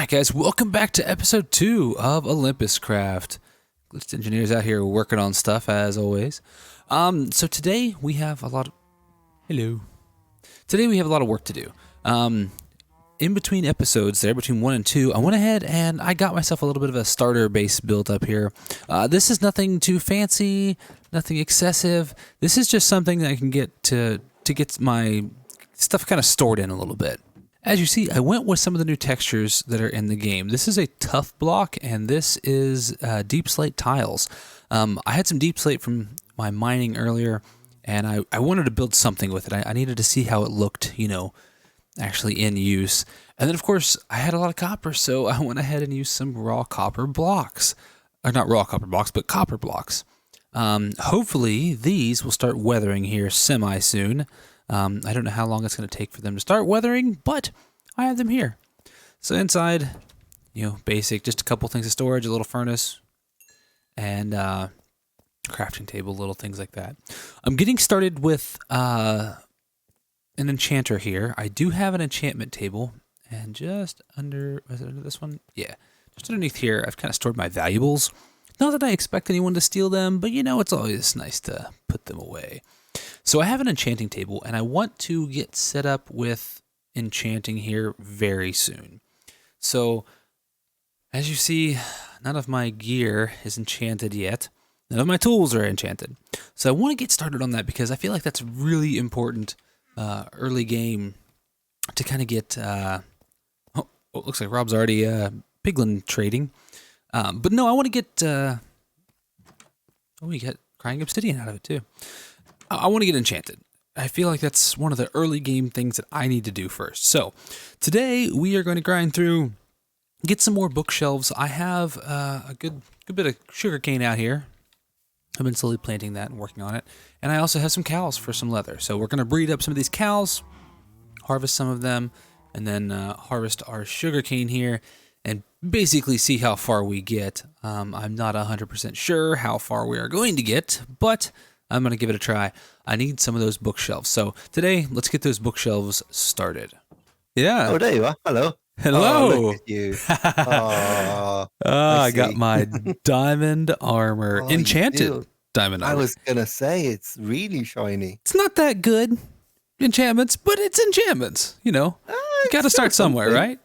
Alright guys, welcome back to episode 2 of OlympusCraft. Glitched engineers out here working on stuff as always. So today we have a lot of... Hello. Today we have a lot of work to do. In between episodes there, between 1 and 2, I went ahead and I got myself a little bit of a starter base built up here. This is nothing too fancy, nothing excessive. This is just something that I can get to get my stuff kind of stored in a little bit. As you see, I went with some of the new textures that are in the game. This is a tough block, and this is deep slate tiles. I had some deep slate from my mining earlier, and I wanted to build something with it. I needed to see how it looked, you know, actually in use. And then, of course, I had a lot of copper, so I went ahead and used some raw copper blocks. Or not raw copper blocks, but copper blocks. Hopefully, these will start weathering here semi-soon. I don't know how long it's going to take for them to start weathering, but I have them here. So inside, you know, basic, just a couple things of storage, a little furnace, and crafting table, little things like that. I'm getting started with an enchanter here. I do have an enchantment table, and just under, was it under this one? Yeah, just underneath here, I've kind of stored my valuables. Not that I expect anyone to steal them, but you know, it's always nice to put them away. So I have an enchanting table, and I want to get set up with enchanting here very soon. So, as you see, none of my gear is enchanted yet. None of my tools are enchanted. So I want to get started on that because I feel like that's really important early game to kind of get... it looks like Rob's already piglin trading. But no, I want to get... we got crying obsidian out of it too. I want to get enchanted. I feel like that's one of the early game things that I need to do first. So today we are going to grind through, get some more bookshelves. I have a good bit of sugarcane out here. I've been slowly planting that and working on it. And I also have some cows for some leather. So we're going to breed up some of these cows, harvest some of them, and then harvest our sugarcane here and basically see how far we get. I'm not 100% sure how far we are going to get, but I'm going to give it a try. I need some of those bookshelves. So today, let's get those bookshelves started. Yeah. Oh, there you are. Hello. Hello. Oh, look at you. Oh, I got my diamond armor. Oh, Enchanted diamond armor. I was going to say, it's really shiny. It's not that good, enchantments, but it's enchantments. You know, you got to start somewhere, right?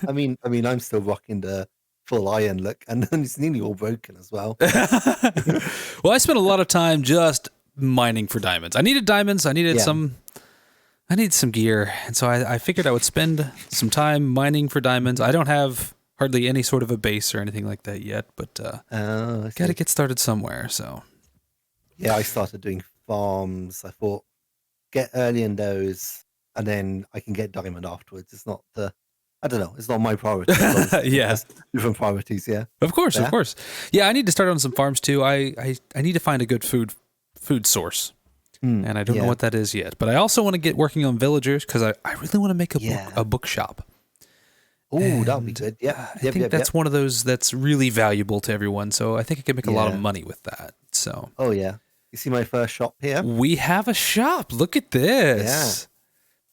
I mean, I'm still rocking the full iron look, and then it's nearly all broken as well. Well, I spent a lot of time just mining for diamonds. I needed diamonds. I needed some gear, and so I figured I would spend some time mining for diamonds. I don't have hardly any sort of a base or anything like that yet, but got to get started somewhere. So yeah, I started doing farms. I thought get early in those, and then I can get diamond afterwards. It's not the I don't know. It's not my priority. Yeah. Different priorities, yeah. Of course. Yeah, I need to start on some farms too. I need to find a good food source. And I don't know what that is yet. But I also want to get working on villagers because I really want to make a bookshop. Oh, that would be good. Yeah. I think that's one of those that's really valuable to everyone. So I think I can make a lot of money with that. So. Oh, yeah. You see my first shop here? We have a shop. Look at this.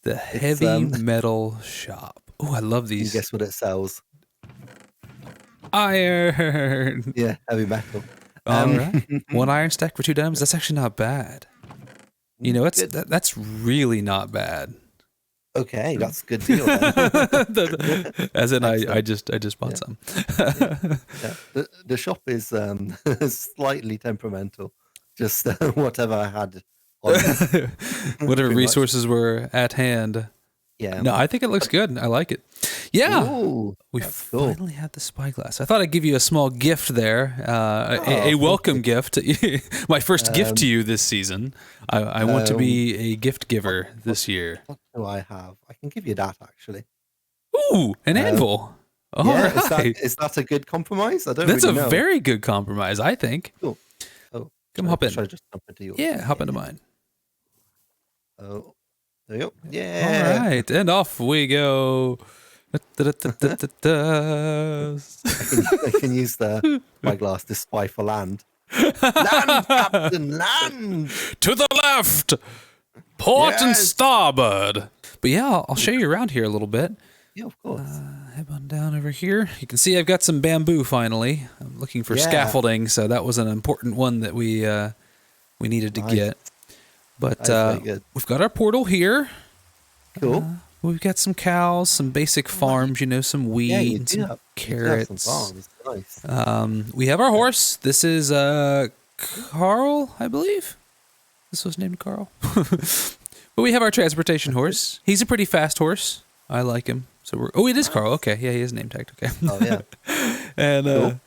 Yeah. The heavy metal shop. Oh, I love these. You guess what it sells? Iron. Yeah, heavy metal. All right. 1 iron stack for 2 diamonds. That's actually not bad. You know, that's really not bad. Okay, that's a good deal. As in, I just bought some. The shop is slightly temperamental. Just whatever I had. Whatever resources were at hand. Yeah. No, I think it looks good. I like it. Yeah. Ooh, we finally had the spyglass. I thought I'd give you a small gift there, a welcome gift. My first gift to you this season. I want to be a gift giver this year. What do I have? I can give you that, actually. Ooh, an anvil. All right. Is that a good compromise? I don't That's really know. A very good compromise, I think. Cool. Oh, come hop in. Should I just jump into yours? Yeah, hop into mine. Oh. There you go. Yeah. All right, and off we go. I can use the spyglass to spy for land. Land, Captain, land! To the left! Port and starboard! But yeah, I'll show you around here a little bit. Yeah, of course. head on down over here. You can see I've got some bamboo finally. I'm looking for scaffolding, so that was an important one that we needed to get. But we've got our portal here. Cool. We've got some cows, some basic farms, some wheat and some carrots. Some nice. We have our horse. This is Carl, I believe. This was named Carl. But we have our transportation horse. He's a pretty fast horse. I like him. So it is Carl. Okay, yeah, he is name tagged. Okay. Oh yeah. And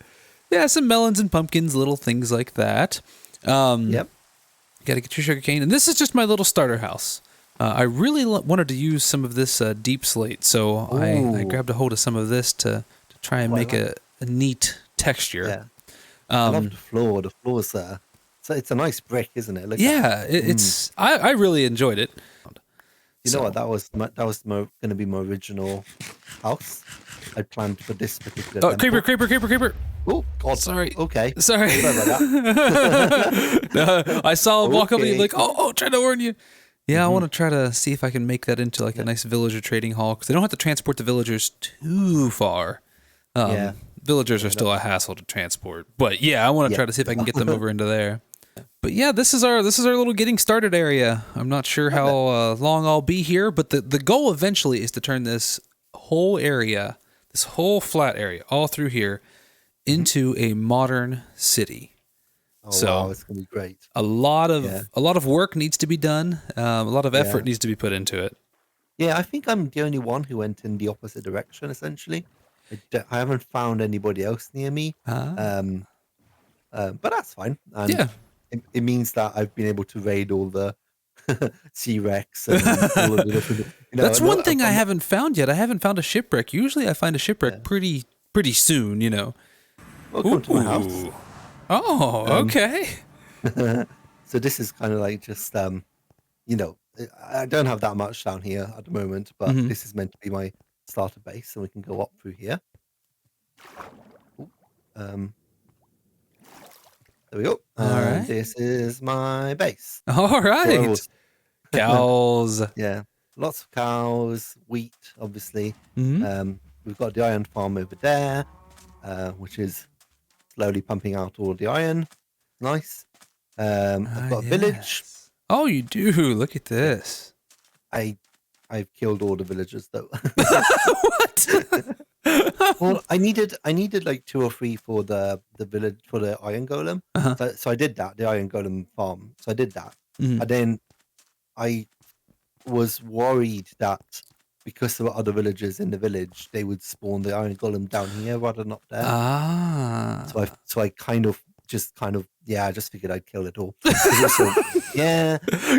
some melons and pumpkins, little things like that. Yep. Got to get your sugar cane, and this is just my little starter house. I really wanted to use some of this deep slate, so I grabbed a hold of some of this to try and make a neat texture. Yeah. I love the floor. The floor's so it's a nice brick, isn't it? It's. I really enjoyed it. You know what? That was going to be my original house. I planned for this particular. Oh, creeper! Oh God! Sorry. Okay. Sorry. Sorry about that. I saw him walk up and he's like, "Oh, trying to warn you." Yeah, I want to try to see if I can make that into like a nice villager trading hall because they don't have to transport the villagers too far. Villagers are still a hassle to transport, but I want to try to see if I can get them over into there. But yeah, this is our little getting started area. I'm not sure how long I'll be here, but the goal eventually is to turn this whole area, this whole flat area, all through here, into a modern city. Oh, wow, it's gonna be great. A lot of work needs to be done. A lot of effort needs to be put into it. Yeah, I think I'm the only one who went in the opposite direction. Essentially, I haven't found anybody else near me. But that's fine. And it means that I've been able to raid all the C-Rex and all of the different. That's one thing I haven't found yet. I haven't found a shipwreck. Usually, I find a shipwreck pretty soon. Welcome to my house. Oh, okay. So this is kind of like just I don't have that much down here at the moment, but this is meant to be my starter base, so we can go up through here. There we go. All right. This is my base. All right. Cows. Yeah, lots of cows, wheat, obviously. Mm-hmm. We've got the iron farm over there, which is slowly pumping out all the iron. Nice. I've got a village. Oh, you do. Look at this. I've killed all the villagers though. What? Well, I needed like 2 or 3 for the village for the iron golem. So I did that, the iron golem farm. So I did that, and then I was worried that because there were other villagers in the village, they would spawn the iron golem down here rather than up there. So I I just figured I'd kill it all.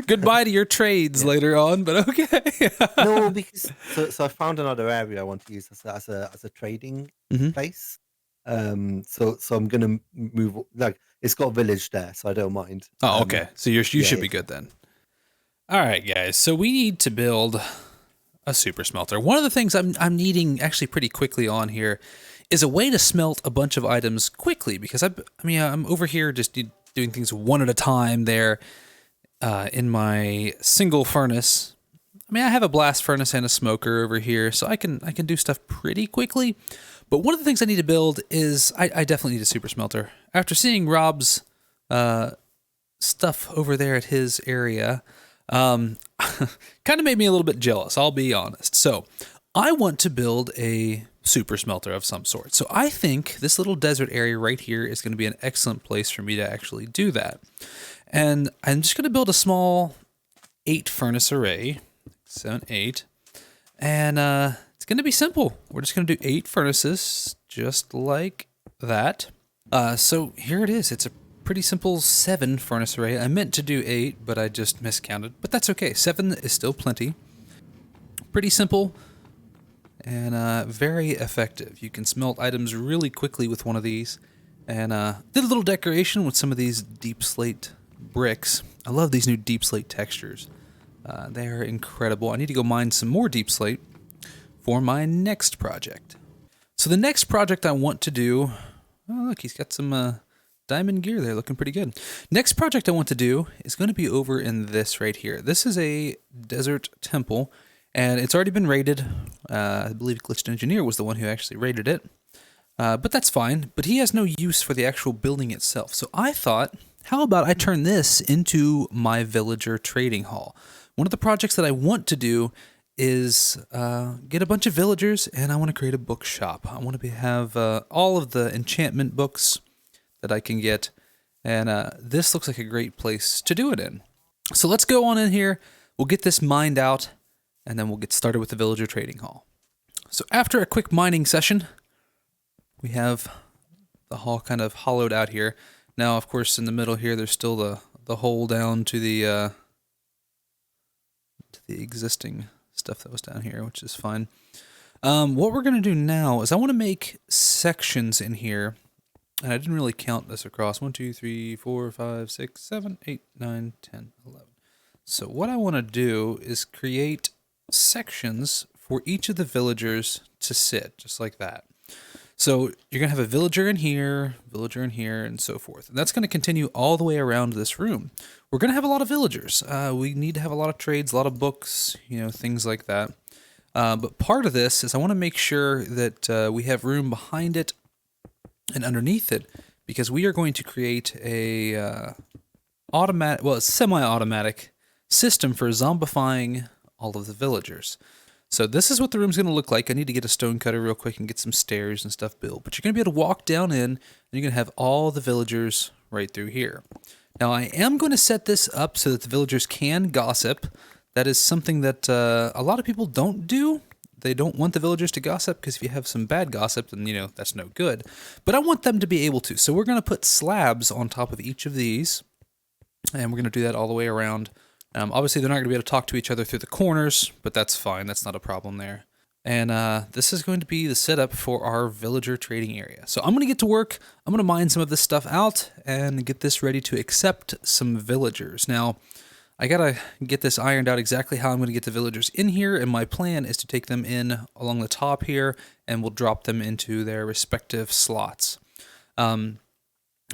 Goodbye to your trades later on, but okay. No, because so I found another area I want to use as a trading place. So I'm gonna move. Like it's got a village there, so I don't mind. Oh, okay. So you should be good then. All right, guys. So we need to build a super smelter. One of the things I'm needing actually pretty quickly on here is a way to smelt a bunch of items quickly because I'm over here just doing things one at a time there in my single furnace. I have a blast furnace and a smoker over here, so I can do stuff pretty quickly. But one of the things I need to build is I definitely need a super smelter. After seeing Rob's stuff over there at his area, kind of made me a little bit jealous, I'll be honest. So I want to build a super smelter of some sort. So I think this little desert area right here is going to be an excellent place for me to actually do that. And I'm just going to build a small 8 furnace array, 7, 8, and it's going to be simple. We're just going to do 8 furnaces, just like that. So here it is. It's a pretty simple 7 furnace array. I meant to do 8, but I just miscounted. But that's okay. 7 is still plenty. Pretty simple and very effective. You can smelt items really quickly with one of these. And did a little decoration with some of these deep slate bricks. I love these new deep slate textures. They are incredible. I need to go mine some more deep slate for my next project. So the next project I want to do... Oh, look, he's got some diamond gear there, looking pretty good. Next project I want to do is going to be over in this right here. This is a desert temple, And it's already been rated. I believe Glitched Engineer was the one who actually rated it. But that's fine. But he has no use for the actual building itself. So I thought, how about I turn this into my villager trading hall? One of the projects that I want to do is get a bunch of villagers, and I want to create a bookshop. I want to have all of the enchantment books that I can get. And this looks like a great place to do it in. So let's go on in here. We'll get this mined out, and then we'll get started with the villager trading hall. So after a quick mining session, we have the hall kind of hollowed out here. Now, of course, in the middle here, there's still the hole down to the existing stuff that was down here, which is fine. What we're going to do now is I want to make sections in here. And I didn't really count this across. 1, 2, 3, 4, 5, 6, 7, 8, 9, 10, 11. So what I want to do is create sections for each of the villagers to sit, just like that. So you're going to have a villager in here, and so forth. And that's going to continue all the way around this room. We're going to have a lot of villagers. We need to have a lot of trades, a lot of books, things like that. But part of this is I want to make sure that we have room behind it and underneath it, because we are going to create a semi-automatic system for zombifying all of the villagers. So this is what the room's going to look like. I need to get a stone cutter real quick and get some stairs and stuff built. But you're going to be able to walk down in, and you're going to have all the villagers right through here. Now, I am going to set this up so that the villagers can gossip. That is something that a lot of people don't do. They don't want the villagers to gossip, because if you have some bad gossip, then, that's no good. But I want them to be able to. So we're going to put slabs on top of each of these, and we're going to do that all the way around. Obviously, they're not going to be able to talk to each other through the corners, but that's fine. That's not a problem there. And this is going to be the setup for our villager trading area. So I'm going to get to work. I'm going to mine some of this stuff out and get this ready to accept some villagers. Now, I got to get this ironed out exactly how I'm going to get the villagers in here, and my plan is to take them in along the top here, and we'll drop them into their respective slots.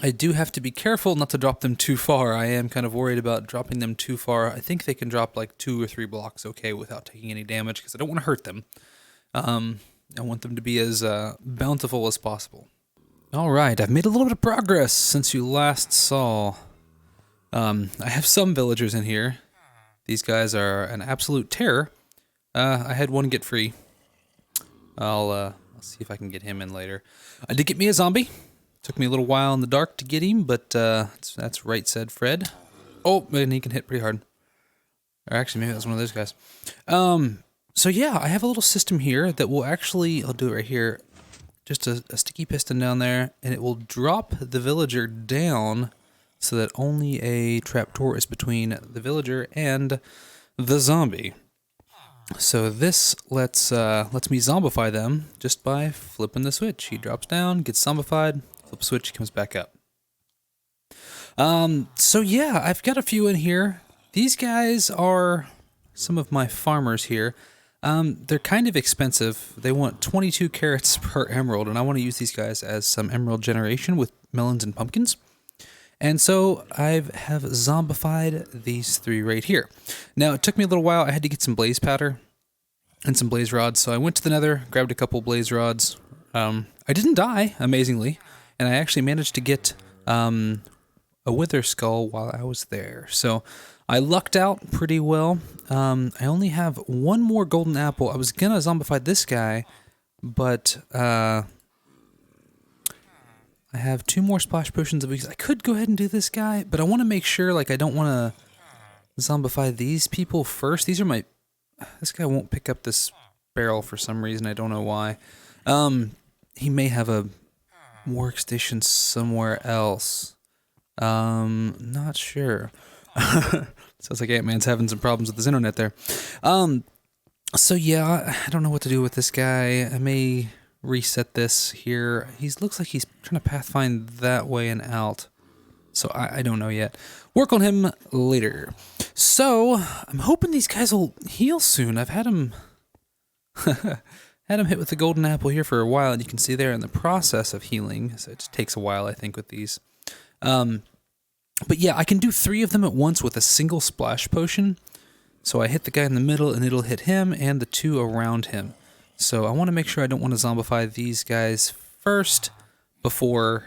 I do have to be careful not to drop them too far. I am kind of worried about dropping them too far. I think they can drop like 2 or 3 blocks okay without taking any damage, because I don't want to hurt them. I want them to be as bountiful as possible. All right, I've made a little bit of progress since you last saw. I have some villagers in here. These guys are an absolute terror. I had one get free. I'll see if I can get him in later. I did get me a zombie. Took me a little while in the dark to get him, but that's right, said Fred. Oh, and he can hit pretty hard. Or actually, maybe that's one of those guys. So yeah, I have a little system here that will actually, I'll do it right here, just a sticky piston down there, and it will drop the villager down so that only a trapdoor is between the villager and the zombie. So this lets me zombify them just by flipping the switch. He drops down, gets zombified, flip switch, he comes back up. So yeah, I've got a few in here. These guys are some of my farmers here. They're kind of expensive. They want 22 carrots per emerald, and I want to use these guys as some emerald generation with melons and pumpkins. And so I have zombified these 3 right here. Now, it took me a little while. I had to get some blaze powder and some blaze rods. So I went to the nether, grabbed a couple blaze rods. I didn't die, amazingly. And I actually managed to get a wither skull while I was there. So I lucked out pretty well. I only have 1 more golden apple. I was going to zombify this guy, but I have 2 more splash potions of weakness. I could go ahead and do this guy, but I want to make sure, like, I don't want to zombify these people first. These are my... This guy won't pick up this barrel for some reason. I don't know why. He may have a workstation somewhere else. Not sure. Sounds like Ant-Man's having some problems with his internet there. So yeah, I don't know what to do with this guy. I may reset this here. He looks like he's trying to pathfind that way and out. So I don't know yet. Work on him later. So I'm hoping these guys will heal soon. I've had him hit with the golden apple here for a while, and you can see they're in the process of healing. So it just takes a while, I think, with these. But yeah, I can do 3 of them at once with a single splash potion. So I hit the guy in the middle, and it'll hit him and the 2 around him. So I want to make sure I don't want to zombify these guys first before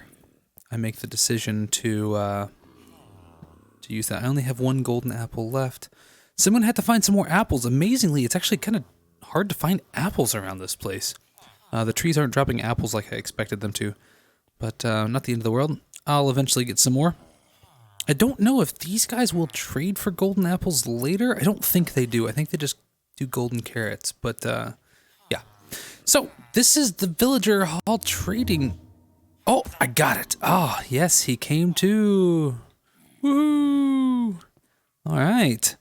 I make the decision to use that. I only have 1 golden apple left. So I'm going to have to find some more apples. Amazingly, it's actually kind of hard to find apples around this place. The trees aren't dropping apples like I expected them to, but not the end of the world. I'll eventually get some more. I don't know if these guys will trade for golden apples later. I don't think they do. I think they just do golden carrots, but yeah. So this is the villager hall trading. Oh, I got it. Oh, yes, he came too. Woo! All right.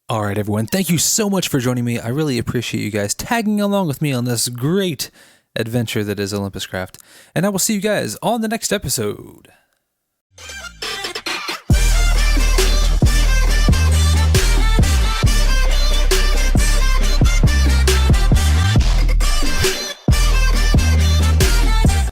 All right, everyone. Thank you so much for joining me. I really appreciate you guys tagging along with me on this great adventure that is OlympusCraft. And I will see you guys on the next episode.